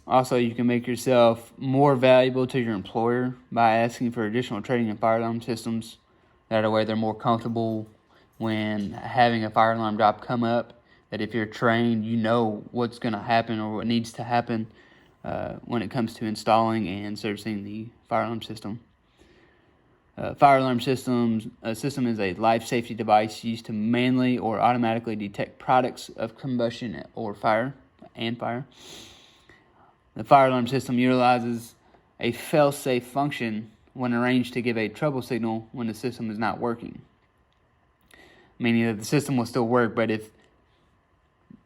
Also, you can make yourself more valuable to your employer by asking for additional training in fire alarm systems. That way they're more comfortable when having a fire alarm job come up, that if you're trained, you know what's going to happen or what needs to happen when it comes to installing and servicing the fire alarm system. Fire alarm system is a life safety device used to manually or automatically detect products of combustion or fire. The fire alarm system utilizes a fail-safe function when arranged to give a trouble signal when the system is not working. Meaning that the system will still work, but if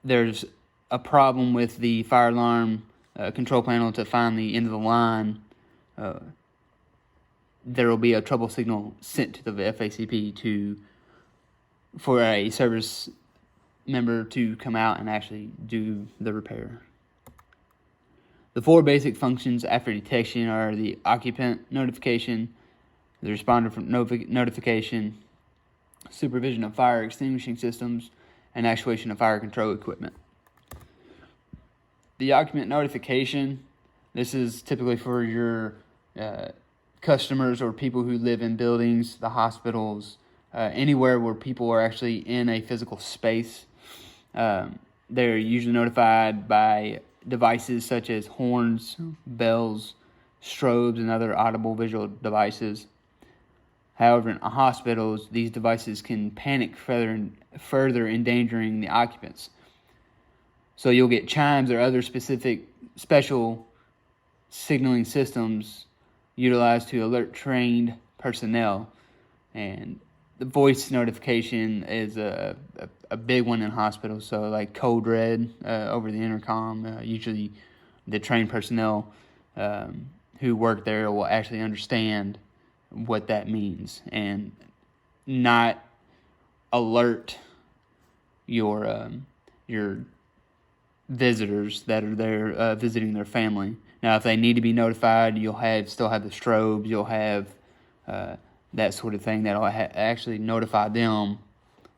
there's a problem with the fire alarm control panel to find the end of the line, there will be a trouble signal sent to the FACP for a service member to come out and actually do the repair. The 4 basic functions after detection are the occupant notification, the responder notification, supervision of fire extinguishing systems, and actuation of fire control equipment. The occupant notification, this is typically for your customers or people who live in buildings, the hospitals, anywhere where people are actually in a physical space. They're usually notified by devices such as horns, bells, strobes, and other audible visual devices. However, in hospitals, these devices can panic further endangering the occupants. So you'll get chimes or other special signaling systems utilized to alert trained personnel. And the voice notification is a big one in hospitals. So like code red over the intercom, usually the trained personnel who work there will actually understand what that means and not alert your visitors that are there visiting their family. Now, if they need to be notified, you'll still have the strobes, you'll have that sort of thing that'll actually notify them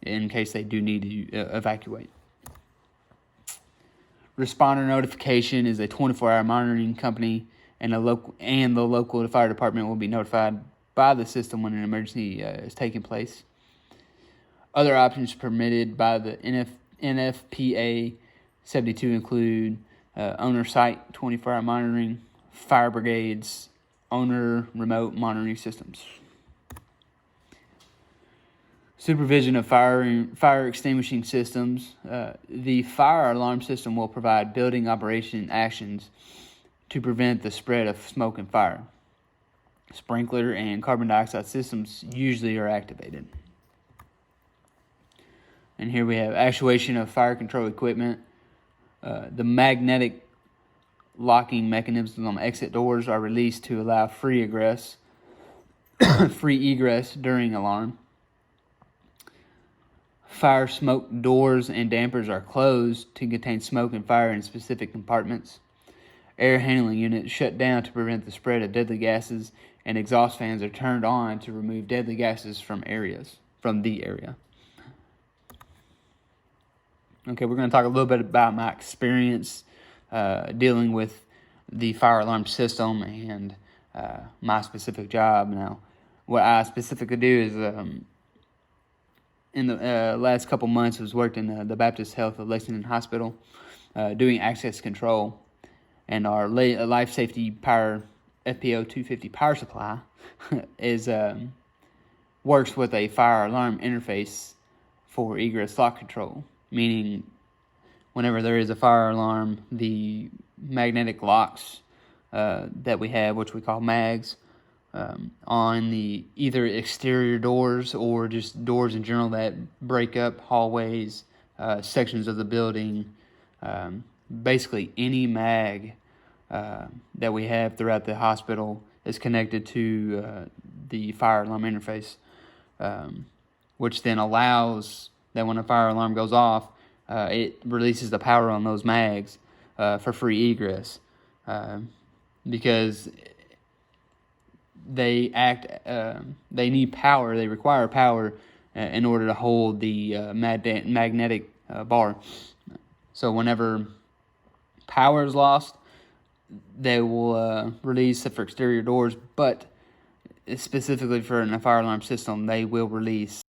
in case they do need to evacuate. Responder notification is a 24-hour monitoring company, and the local fire department will be notified by the system when an emergency is taking place. Other options permitted by the NFPA 72 include owner site 24-hour monitoring, fire brigades, owner remote monitoring systems. Supervision of fire extinguishing systems. The fire alarm system will provide building operation actions to prevent the spread of smoke and fire. Sprinkler and carbon dioxide systems usually are activated. And here we have actuation of fire control equipment. The magnetic locking mechanisms on exit doors are released to allow free egress during alarm. Fire smoke doors and dampers are closed to contain smoke and fire in specific compartments. Air handling units shut down to prevent the spread of deadly gases, and exhaust fans are turned on to remove deadly gases from the area. Okay, we're going to talk a little bit about my experience dealing with the fire alarm system and my specific job. Now, what I specifically do is in the last couple months was worked in the Baptist Health of Lexington Hospital doing access control, and our life safety power FPO 250 power supply is works with a fire alarm interface for egress lock control, meaning whenever there is a fire alarm, the magnetic locks that we have, which we call mags, on the either exterior doors or just doors in general that break up hallways, sections of the building, basically any mag that we have throughout the hospital is connected to the fire alarm interface, which then allows that when a fire alarm goes off, it releases the power on those mags for free egress, because they need power, they require power in order to hold the magnetic bar. So whenever power is lost, they will release for exterior doors, but specifically for a fire alarm system, they will release